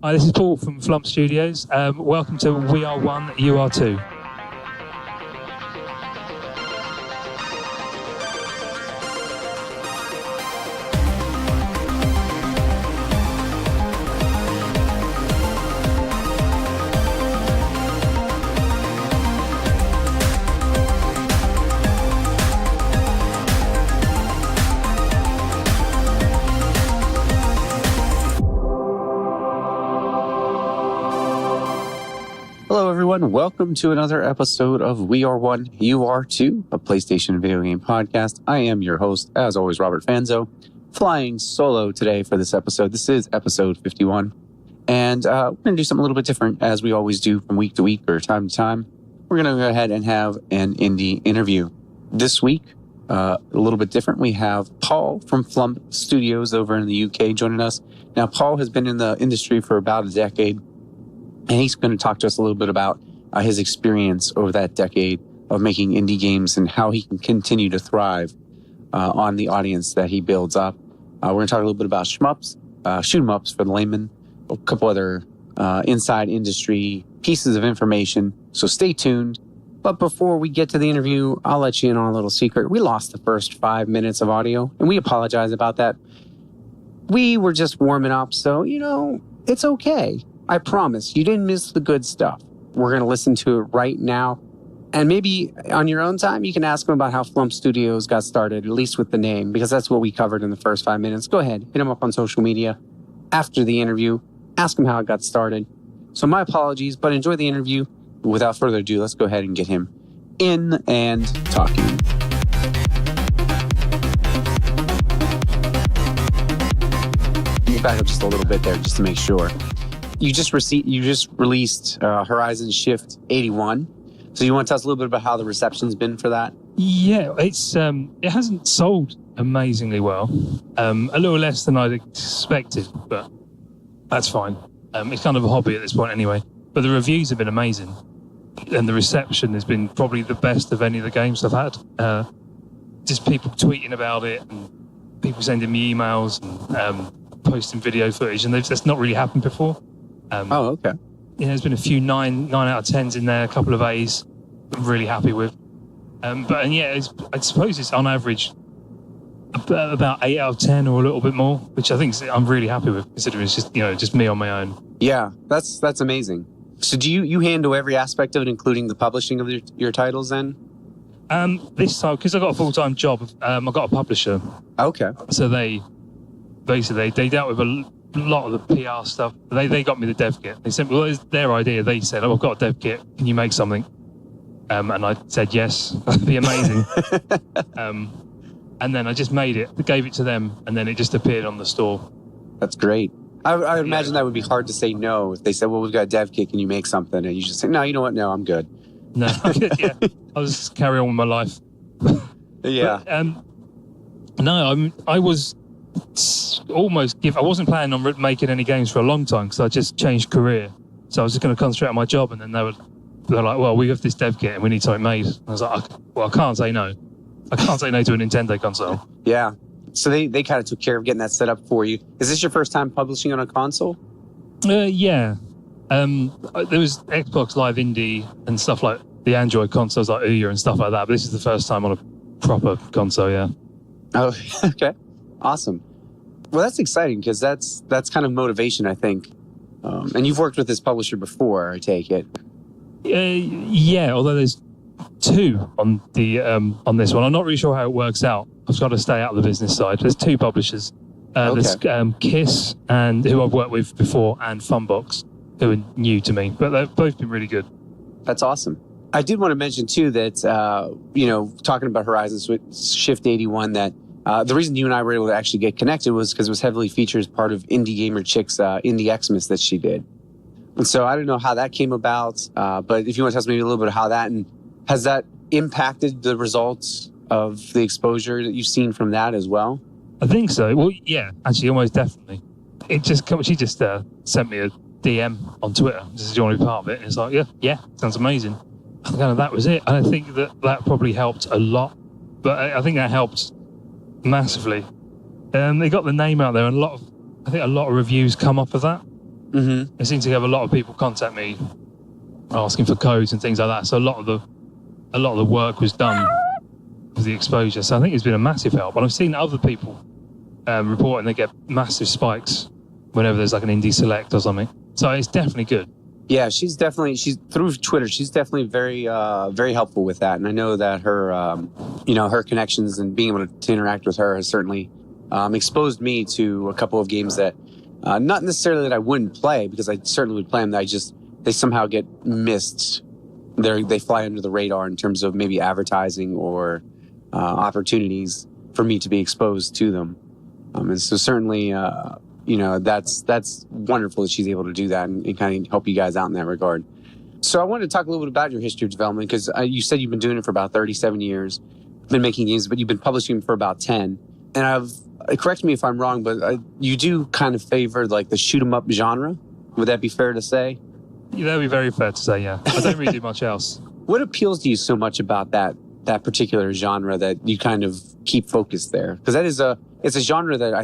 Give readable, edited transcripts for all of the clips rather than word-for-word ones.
Hi, this is Paul from Flump Studios. Welcome to We Are One, You Are Two. Hello, everyone. Welcome to another episode of We Are One, You Are Two, a PlayStation video game podcast. I am your host, as always, Robert Fanzo, flying solo today for this episode. This is episode 51, and we're going to do something a little bit different, as we always do from week to week or time to time. We're going to go ahead and have an indie interview. This week, a little bit different. We have Paul from Flump Studios over in the UK joining us. Now, Paul has been in the industry for about a decade. And he's going to talk to us a little bit about his experience over that decade of making indie games and how he can continue to thrive on the audience that he builds up. We're going to talk a little bit about shmups, shoot 'em ups for the layman, a couple other inside industry pieces of information. So stay tuned. But before we get to the interview, I'll let you in on a little secret. We lost the first 5 minutes of audio, and we apologize about that. We were just warming up, so, it's okay. I promise you didn't miss the good stuff. We're going to listen to it right now. And maybe on your own time, you can ask them about how Flump Studios got started, at least with the name, because that's what we covered in the first 5 minutes. Go ahead, hit them up on social media after the interview. Ask them how it got started. So my apologies, but enjoy the interview. Without further ado, let's go ahead and get him in and talking. Back up just a little bit there just to make sure. You just released Horizon Shift 81. So you want to tell us a little bit about how the reception's been for that? Yeah, it's it hasn't sold amazingly well. A little less than I'd expected, but that's fine. It's kind of a hobby at this point anyway. But the reviews have been amazing. And the reception has been probably the best of any of the games I've had. Just people tweeting about it and people sending me emails and posting video footage. And that's not really happened before. Okay. Yeah, there's been a few 9 out of 10s in there, a couple of A's I'm really happy with. I suppose it's on average about 8 out of 10 or a little bit more, which I think I'm really happy with, considering it's just me on my own. Yeah, that's amazing. So do you handle every aspect of it, including the publishing of your titles then? This time, because I got a full-time job, I got a publisher. Okay. So they dealt with a lot of the PR stuff. They got me the dev kit. They said, well, it's their idea. They said, I've got a dev kit. Can you make something? And I said, yes, that'd be amazing. And then I just made it, gave it to them, and then it just appeared on the store. That's great. I would imagine that would be hard to say no if they said, well, we've got a dev kit. Can you make something? And you just say, no, you know what? No, I'm good. No, yeah, I'll just carry on with my life. Yeah. But, I was I wasn't planning on making any games for a long time because I just changed career. So I was just going to concentrate on my job, and then they're like, well, we have this dev kit and we need something made. And I was like, well, I can't say no. I can't say no to a Nintendo console. Yeah. So they kind of took care of getting that set up for you. Is this your first time publishing on a console? Yeah. There was Xbox Live Indie and stuff like the Android consoles like Ouya and stuff like that. But this is the first time on a proper console, yeah. Oh, okay. Awesome. Well, that's exciting because that's kind of motivation, I think. And you've worked with this publisher before, I take it. Yeah, although there's 2 on the on this one. I'm not really sure how it works out. I've got to stay out of the business side. There's 2 publishers. Okay. There's KISS, and who I've worked with before, and Funbox, who are new to me. But they've both been really good. That's awesome. I did want to mention, too, that, talking about Horizon Shift 81, that the reason you and I were able to actually get connected was because it was heavily featured as part of Indie Gamer Chick's Indie Xmas that she did. And so I don't know how that came about, but if you want to tell us maybe a little bit of how that, and has that impacted the results of the exposure that you've seen from that as well? I think so. Well, yeah, actually, almost definitely. She just sent me a DM on Twitter. Does you want to be part of it? And it's like, yeah, sounds amazing. And kind of that was it. And I think that probably helped a lot. But I think that helped massively. They got the name out there, and a lot of reviews come off of that. Mm-hmm. I seem to have a lot of people contact me asking for codes and things like that. So a lot of the work was done with the exposure. So I think it's been a massive help. And I've seen other people reporting they get massive spikes whenever there's like an indie select or something. So it's definitely good. Yeah, she's through Twitter. She's definitely very, very helpful with that. And I know that her, her connections and being able to interact with her has certainly exposed me to a couple of games that, not necessarily that I wouldn't play, because I certainly would play them. They somehow get missed. They fly under the radar in terms of maybe advertising or opportunities for me to be exposed to them. And so certainly, that's wonderful that she's able to do that and kind of help you guys out in that regard. So I wanted to talk a little bit about your history of development, because you said you've been doing it for about 37 years, been making games, but you've been publishing for about 10. And correct me if I'm wrong, but you do kind of favor like the shoot 'em up genre. Would that be fair to say? Yeah, that'd be very fair to say, yeah. I don't really do much else. What appeals to you so much about that particular genre that you kind of keep focused there? Because it's a genre that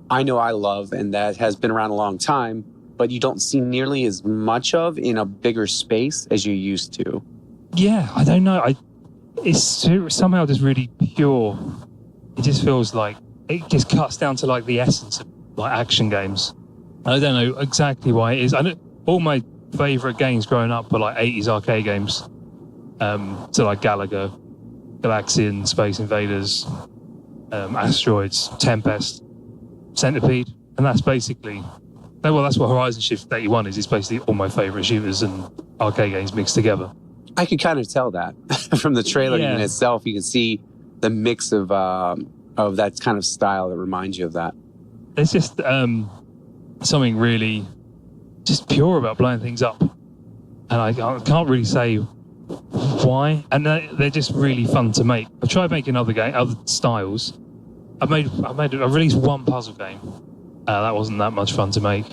I know I love and that has been around a long time, but you don't see nearly as much of in a bigger space as you used to. Yeah, I don't know. It's somehow just really pure. It just feels like it just cuts down to like the essence of like action games. I don't know exactly why it is. I know all my favorite games growing up were like 80s arcade games. So like Galaga, Galaxian, Space Invaders, Asteroids, Tempest, Centipede, and that's what Horizon Shift 81 is. It's basically all my favorite shooters and arcade games mixed together. I could kind of tell that from the trailer in itself. You can see the mix of that kind of style that reminds you of that. There's just something really just pure about blowing things up, and I can't really say why. And they're just really fun to make. I've tried making other styles. I released one puzzle game. That wasn't that much fun to make.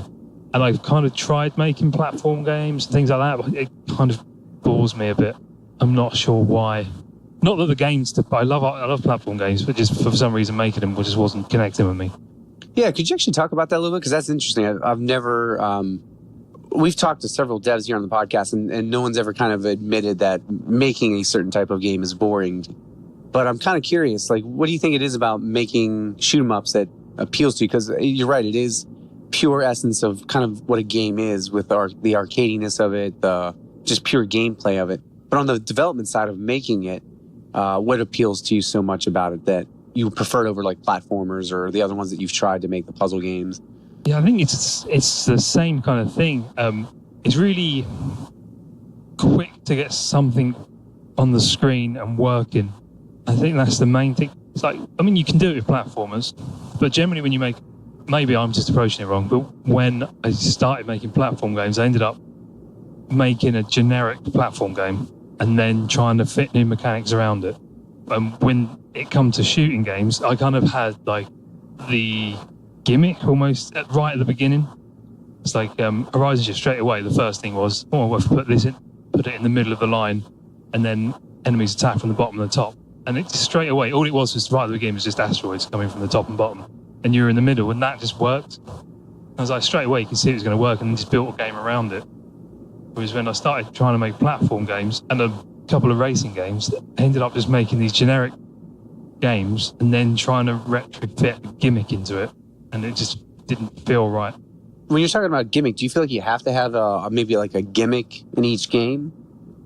And I've kind of tried making platform games and things like that, but it kind of bores me a bit. I'm not sure why. Not that the games, I love platform games, but just for some reason making them just wasn't connecting with me. Yeah, could you actually talk about that a little bit? Because that's interesting. I've never... we've talked to several devs here on the podcast, and no one's ever kind of admitted that making a certain type of game is boring. But I'm kind of curious, like, what do you think it is about making shoot 'em ups that appeals to you? Because you're right, it is pure essence of kind of what a game is, with the arcadiness of it, the just pure gameplay of it. But on the development side of making it, what appeals to you so much about it that you prefer it over like platformers or the other ones that you've tried to make, the puzzle games? Yeah, I think it's the same kind of thing. It's really quick to get something on the screen and working. I think that's the main thing. It's like, I mean, you can do it with platformers, but generally when you make, maybe I'm just approaching it wrong, but when I started making platform games, I ended up making a generic platform game and then trying to fit new mechanics around it. And when it comes to shooting games, I kind of had like the gimmick almost right at the beginning. It's like Horizon Shift straight away. The first thing was, we'll put it in the middle of the line, and then enemies attack from the bottom and the top. And it just straight away, all it was right at the beginning was just asteroids coming from the top and bottom, and you were in the middle, and that just worked. I was like, straight away you can see it was going to work, and just built a game around it. Whereas when I started trying to make platform games and a couple of racing games, I ended up just making these generic games and then trying to retrofit a gimmick into it, and it just didn't feel right. When you're talking about gimmick, do you feel like you have to have maybe like a gimmick in each game?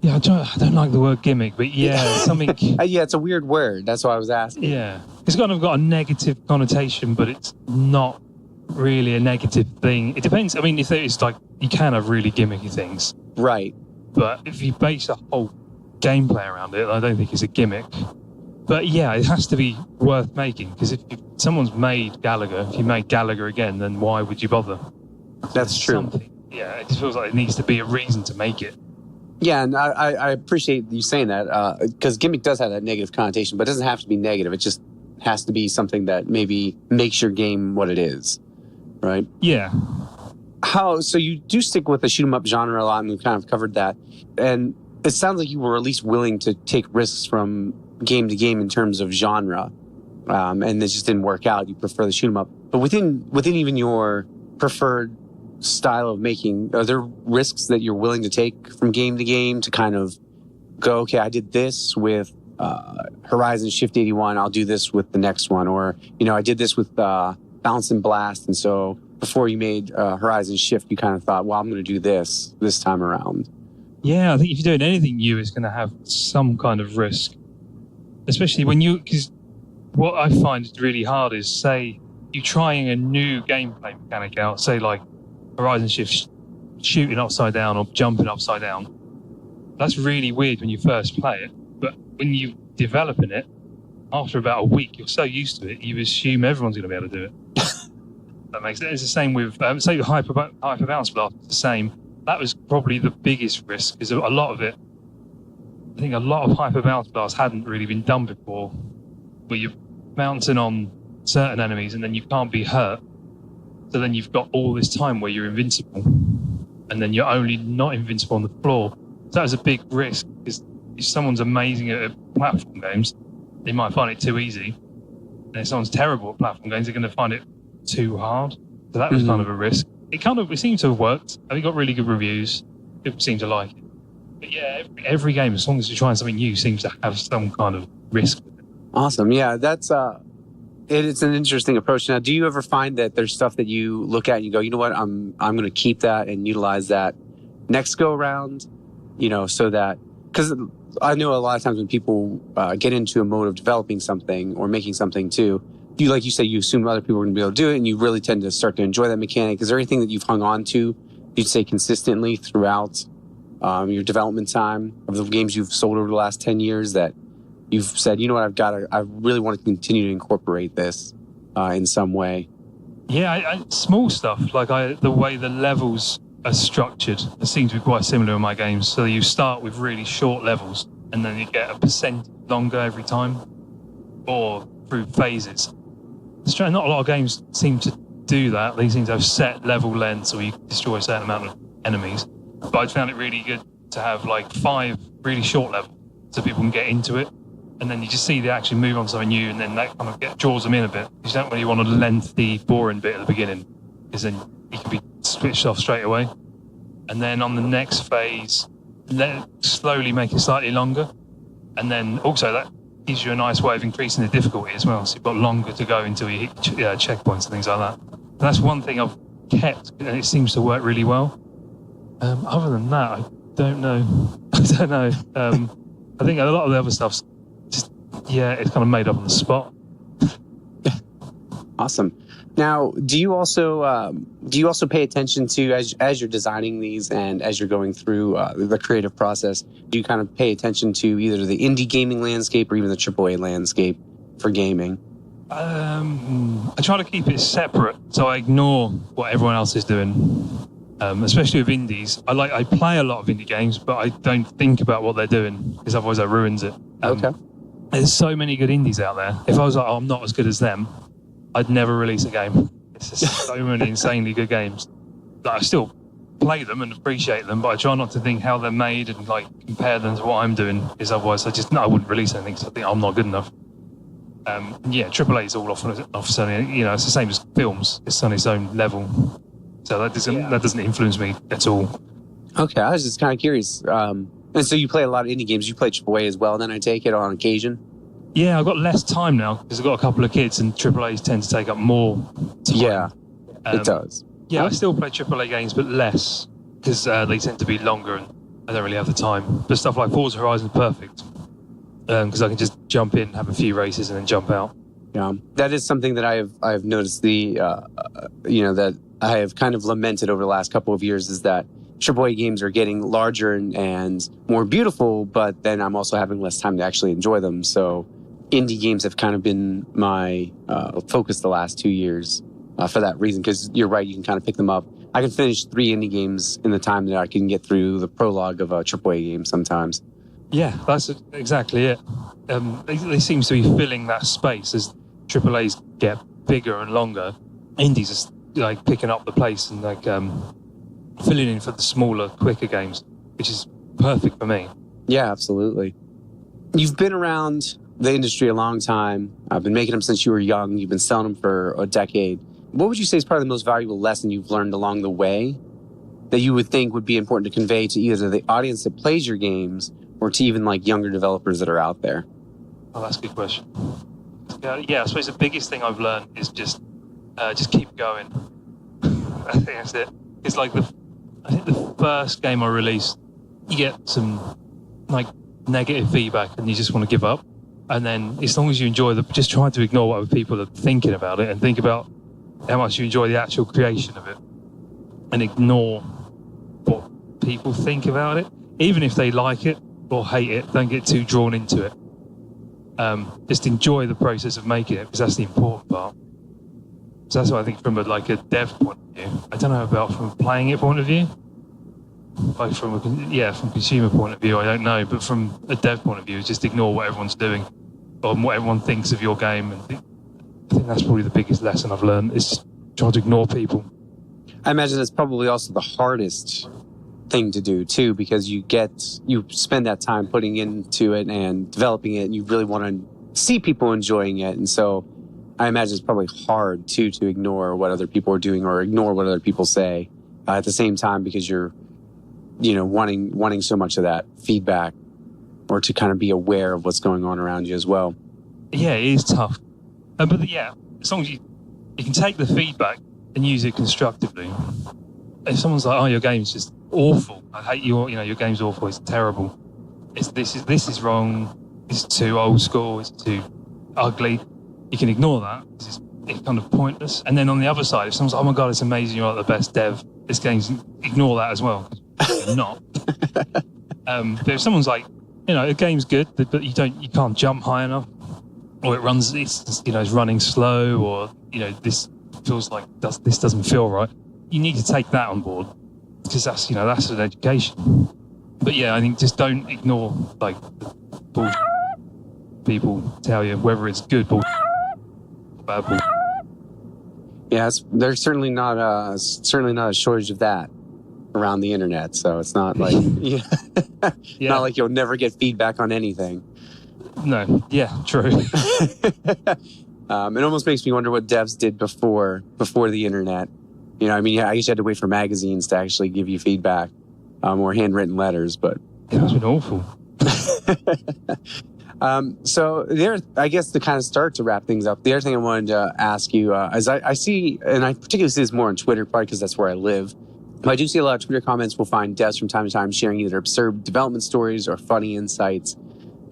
Yeah, I don't like the word gimmick, but yeah, something... yeah, it's a weird word. That's why I was asking. Yeah. It's kind of got a negative connotation, but it's not really a negative thing. It depends. I mean, if it's like, you can have really gimmicky things. Right. But if you base the whole gameplay around it, I don't think it's a gimmick. But yeah, it has to be worth making, because if someone's made Galaga, if you make Galaga again, then why would you bother? That's true. Yeah, it just feels like it needs to be a reason to make it. Yeah, and I appreciate you saying that, because gimmick does have that negative connotation, but it doesn't have to be negative. It just has to be something that maybe makes your game what it is, right? Yeah. So you do stick with the shoot 'em up genre a lot, and we've kind of covered that. And it sounds like you were at least willing to take risks from game to game in terms of genre, and it just didn't work out. You prefer the shoot 'em up, but within even your preferred style of making, are there risks that you're willing to take from game to game to kind of go, okay, I did this with Horizon Shift 81, I'll do this with the next one, or I did this with Bounce and Blast, and so before you made Horizon Shift, you kind of thought, well, I'm going to do this time around. Yeah, I think if you're doing anything new, it's going to have some kind of risk, especially because what I find really hard is, say, you trying a new gameplay mechanic out, say like Horizon Shift shooting upside down or jumping upside down. That's really weird when you first play it, but when you're developing it, after about a week, you're so used to it, you assume everyone's going to be able to do it. That makes sense. It's the same with, say, Hyper Bounce Blast, the same. That was probably the biggest risk, because a lot of it, I think a lot of Hyper Bounce Blast hadn't really been done before, where you're bouncing on certain enemies and then you can't be hurt. So then you've got all this time where you're invincible, and then you're only not invincible on the floor. So that was a big risk, because if someone's amazing at platform games, they might find it too easy. And if someone's terrible at platform games, they're going to find it too hard. So that was kind of a risk. It seemed to have worked. I think it got really good reviews. People seem to like it. But yeah, every game, as long as you're trying something new, seems to have some kind of risk. Awesome. Yeah, that's it's an interesting approach. Now, do you ever find that there's stuff that you look at and you go, you know what, I'm going to keep that and utilize that next go around, so that, because I know a lot of times when people get into a mode of developing something or making something too, you, like you say, you assume other people are going to be able to do it, and you really tend to start to enjoy that mechanic. Is there anything that you've hung on to, you'd say, consistently throughout your development time of the games you've sold over the last 10 years that you've said, you know what, I really want to continue to incorporate this in some way? Yeah, small stuff, like the way the levels are structured, it seems to be quite similar in my games. So you start with really short levels, and then you get a percent longer every time, or through phases. Not a lot of games seem to do that. They seem to have set level lengths, or you destroy a certain amount of enemies. But I found it really good to have like 5 really short levels, so people can get into it, and then you just see they actually move on to something new, and then that kind of draws them in a bit. You don't really want a lengthy, boring bit at the beginning, because then you can be switched off straight away. And then on the next phase, slowly make it slightly longer, and then also that gives you a nice way of increasing the difficulty as well. So you've got longer to go until you hit checkpoints and things like that. And that's one thing I've kept, and it seems to work really well. Other than that, I don't know. I think a lot of the other stuff's just, it's kind of made up on the spot. Awesome. Now, do you also pay attention to, as you're designing these and as you're going through the creative process, do you kind of pay attention to either the indie gaming landscape or even the AAA landscape for gaming? I try to keep it separate, so I ignore what everyone else is doing, especially with indies. I play a lot of indie games, but I don't think about what they're doing, because otherwise that ruins it. Okay. There's so many good indies out there. If I was like, I'm not as good as them, I'd never release a game. It's just so many insanely good games that I still play them and appreciate them, but I try not to think how they're made and like compare them to what I'm doing, because otherwise I wouldn't release anything, because I think I'm not good enough. AAA is all off Sony. It's the same as films. It's on its own level, so that doesn't influence me at all. Okay, I was just kind of curious. And so you play a lot of indie games. You play AAA as well, then I take it on occasion? Yeah, I've got less time now because I've got a couple of kids, and AAAs tend to take up more time. Yeah, it does. Yeah, I still play AAA games, but less, because they tend to be longer and I don't really have the time. But stuff like Forza Horizon is perfect, because I can just jump in, have a few races, and then jump out. Yeah, that is something that I've noticed. That I have kind of lamented over the last couple of years, is that AAA games are getting larger and more beautiful, but then I'm also having less time to actually enjoy them. So indie games have kind of been my focus the last 2 years for that reason, because you're right, you can kind of pick them up. I can finish 3 indie games in the time that I can get through the prologue of a AAA game sometimes. Yeah, that's exactly it. They seem to be filling that space as AAAs get bigger and longer. Indies are like picking up the place and like filling in for the smaller, quicker games, which is perfect for me. Yeah, absolutely. You've been around the industry a long time. I've been making them since you were young. You've been selling them for a decade. what would you say is probably the most valuable lesson you've learned along the way that you would think would be important to convey to either the audience that plays your games or to even like younger developers that are out there? Oh, that's a good question. Yeah, I suppose the biggest thing I've learned is just keep going. I think that's it. It's like I think the first game I released, you get some like negative feedback and you just want to give up. And then as long as you enjoy just try to ignore what other people are thinking about it and think about how much you enjoy the actual creation of it and ignore what people think about it. Even if they like it or hate it, don't get too drawn into it. Just enjoy the process of making it because that's the important part. So that's what I think from a dev point of view. I don't know about from playing it point of view. Like from consumer point of view, I don't know. But from a dev point of view, just ignore what everyone's doing or what everyone thinks of your game. And I think that's probably the biggest lesson I've learned is just try to ignore people. I imagine it's probably also the hardest thing to do too, because you spend that time putting into it and developing it, and you really want to see people enjoying it. And so I imagine it's probably hard too to ignore what other people are doing or ignore what other people say at the same time, because you're wanting so much of that feedback or to kind of be aware of what's going on around you as well. Yeah, it is tough. But yeah, as long as you can take the feedback and use it constructively. If someone's like, "Oh, your game's just awful. I hate your game's awful. It's terrible. This is wrong. It's too old school. It's too ugly." You can ignore that. It's kind of pointless. And then on the other side, if someone's like, "Oh my god, it's amazing. You're like the best dev. This game's," ignore that as well. You're not. But if someone's like, the game's good, but you can't jump high enough, or it's running slow, or this feels like this doesn't feel right. You need to take that on board because that's an education. But yeah, I think just don't ignore like the bullshit people tell you, whether it's good bullshit or bad bullshit. Yeah, there's certainly not a shortage of that around the internet. So it's not like not like you'll never get feedback on anything. No, yeah, true. It almost makes me wonder what devs did before the internet. I guess you had to wait for magazines to actually give you feedback, or handwritten letters, but it has been awful. So I guess to kind of start to wrap things up, the other thing I wanted to ask you, is I see, and I particularly see this more on Twitter, probably because that's where I live, but I do see a lot of Twitter comments will find devs from time to time sharing either absurd development stories or funny insights,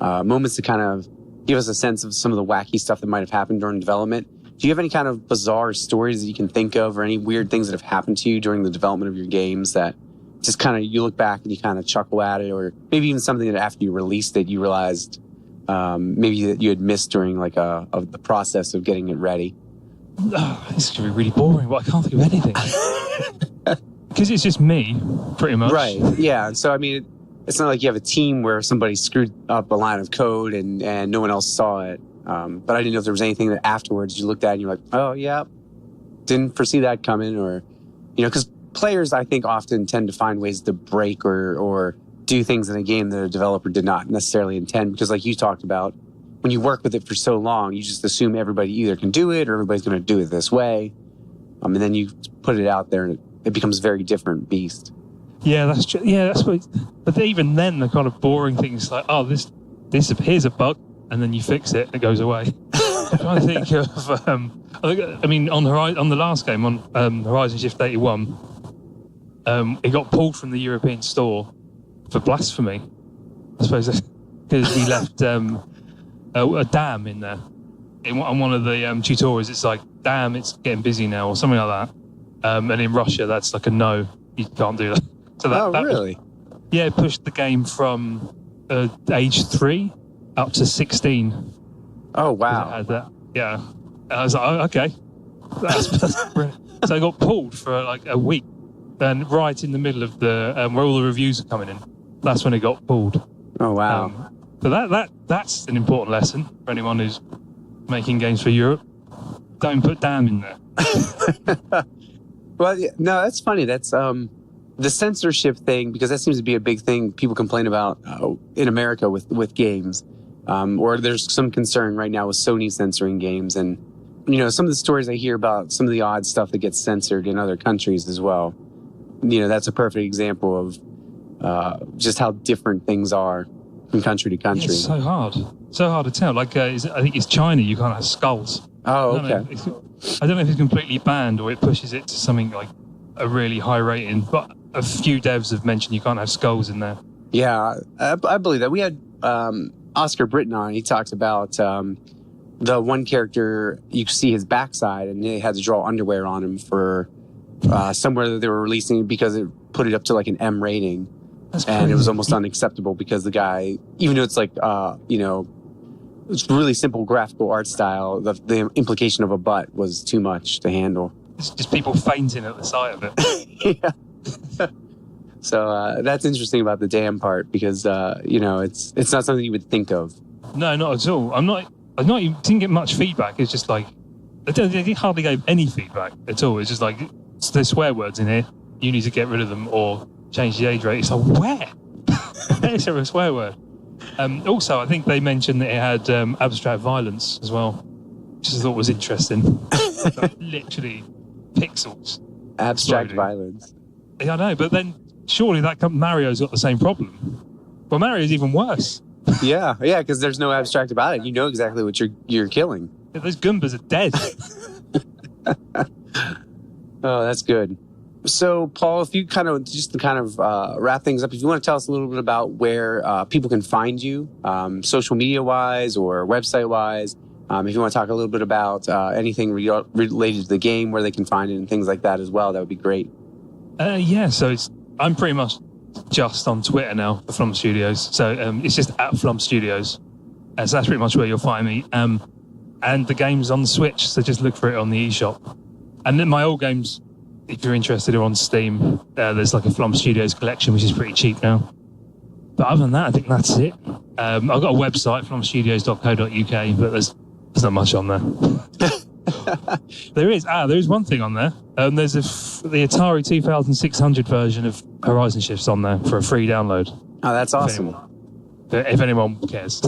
moments to kind of give us a sense of some of the wacky stuff that might have happened during development. Do you have any kind of bizarre stories that you can think of, or any weird things that have happened to you during the development of your games that just kind of you look back and you kind of chuckle at it, or maybe even something that after you released it you realized maybe that you had missed during the process of getting it ready? This is going to be really boring, but I can't think of anything. Because it's just me, pretty much. Right, yeah. And so, it's not like you have a team where somebody screwed up a line of code and no one else saw it. But I didn't know if there was anything that afterwards you looked at and you're like, "Oh, yeah, didn't foresee that coming," or, because players, I think, often tend to find ways to break or do things in a game that a developer did not necessarily intend. Because like you talked about, when you work with it for so long, you just assume everybody either can do it or everybody's going to do it this way. And then you put it out there and it becomes a very different beast. Yeah, that's true. Yeah, that's what. But even then, the kind of boring things like, "Oh, this here's a bug," and then you fix it, and it goes away. I'm trying to think of. On the last game on Horizon Shift 81, it got pulled from the European store for blasphemy. I suppose because we left a dam in there. On one of the tutorials, it's like, "Damn, it's getting busy now," or something like that. And in Russia, that's like a no, you can't do that. So that really? It pushed the game from age 3 up to 16. Oh, wow. It had that. Yeah. And I was like, "Oh, okay. That's brilliant." So I got pulled for like a week. Then right in the middle of the where all the reviews are coming in, that's when it got pulled. Oh, wow. So that's an important lesson for anyone who's making games for Europe. Don't put damn in there. Well, no, that's funny. That's the censorship thing, because that seems to be a big thing people complain about in America with games. Or there's some concern right now with Sony censoring games. And some of the stories I hear about some of the odd stuff that gets censored in other countries as well. That's a perfect example of just how different things are from country to country. It's so hard to tell. Like, I think it's China. You can't have skulls. Oh, okay. I don't know if it's completely banned or it pushes it to something like a really high rating. But a few devs have mentioned you can't have skulls in there. Yeah, I believe that. We had Oscar Britton on. He talked about the one character, you could see his backside, and they had to draw underwear on him for somewhere that they were releasing because it put it up to like an M rating. That's and crazy. It was almost unacceptable because the guy, even though it's like, it's really simple graphical art style, the implication of a butt was too much to handle. It's just people fainting at the sight of it. Yeah. So that's interesting about the damn part because, it's not something you would think of. No, not at all. Didn't get much feedback. It's just like, they hardly gave any feedback at all. It's just like, there's swear words in here. You need to get rid of them or change the age rate. It's like, where? There's a swear word. Also, I think they mentioned that it had abstract violence as well, which I thought was interesting. Like, literally pixels. Abstract violence. Yeah, I know, but then surely Mario's got the same problem. Well, Mario's even worse. Yeah, because there's no abstract about it. You know exactly what you're killing. Those Goombas are dead. Oh, that's good. So, Paul, if you just to wrap things up, if you want to tell us a little bit about where people can find you, social media-wise or website-wise, if you want to talk a little bit about anything related to the game, where they can find it and things like that as well, that would be great. So I'm pretty much just on Twitter now for Flump Studios. So it's just at Flump Studios. So that's pretty much where you'll find me. And the game's on the Switch, so just look for it on the eShop. And then my old games, if you're interested, are on Steam. There's like a Flump Studios collection, which is pretty cheap now. But other than that, I think that's it. I've got a website, flumpstudios.co.uk, but there's not much on there. There is one thing on there. There's the Atari 2600 version of Horizon Shifts on there for a free download. Oh, that's awesome. If anyone cares.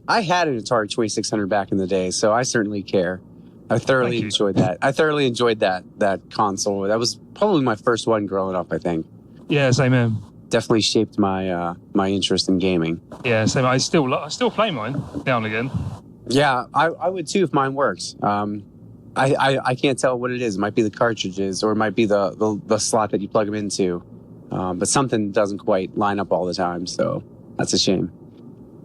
I had an Atari 2600 back in the day, so I certainly care. I thoroughly enjoyed that. I thoroughly enjoyed that console. That was probably my first one growing up, I think. Yeah, same here. Definitely shaped my my interest in gaming. Yeah, same. I still play mine now and again. Yeah, I would too if mine works. I can't tell what it is. It might be the cartridges, or it might be the slot that you plug them into. But something doesn't quite line up all the time, so that's a shame.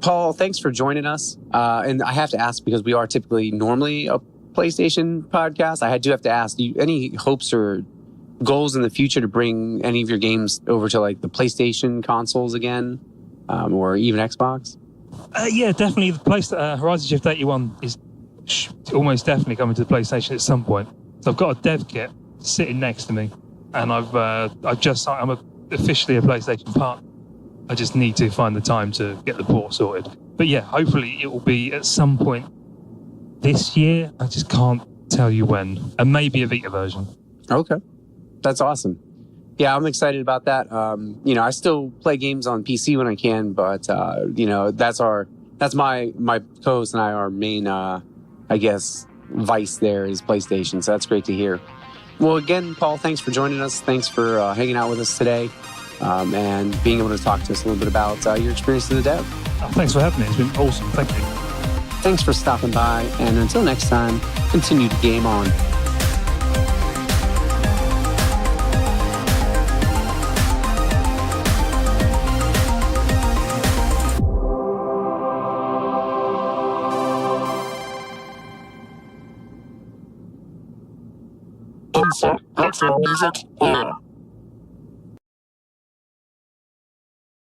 Paul, thanks for joining us. And I have to ask, because we are normally a PlayStation podcast, I do have to ask, do you any hopes or goals in the future to bring any of your games over to like the PlayStation consoles again, or even Xbox? Yeah, definitely. The Horizon Shift 81 is almost definitely coming to the PlayStation at some point. So I've got a dev kit sitting next to me, and I'm officially a PlayStation partner. I just need to find the time to get the port sorted. But yeah, hopefully it will be at some point this year. I just can't tell you when, and maybe a Vita version. Okay, that's awesome. Yeah, I'm excited about that. I still play games on PC when I can, but that's my co-host and I, our main, vice there is PlayStation. So that's great to hear. Well, again, Paul, thanks for joining us. Thanks for hanging out with us today, and being able to talk to us a little bit about your experience as a dev. Thanks for having me. It's been awesome. Thank you. Thanks for stopping by, and until next time, continue to game on. Insert outro music here.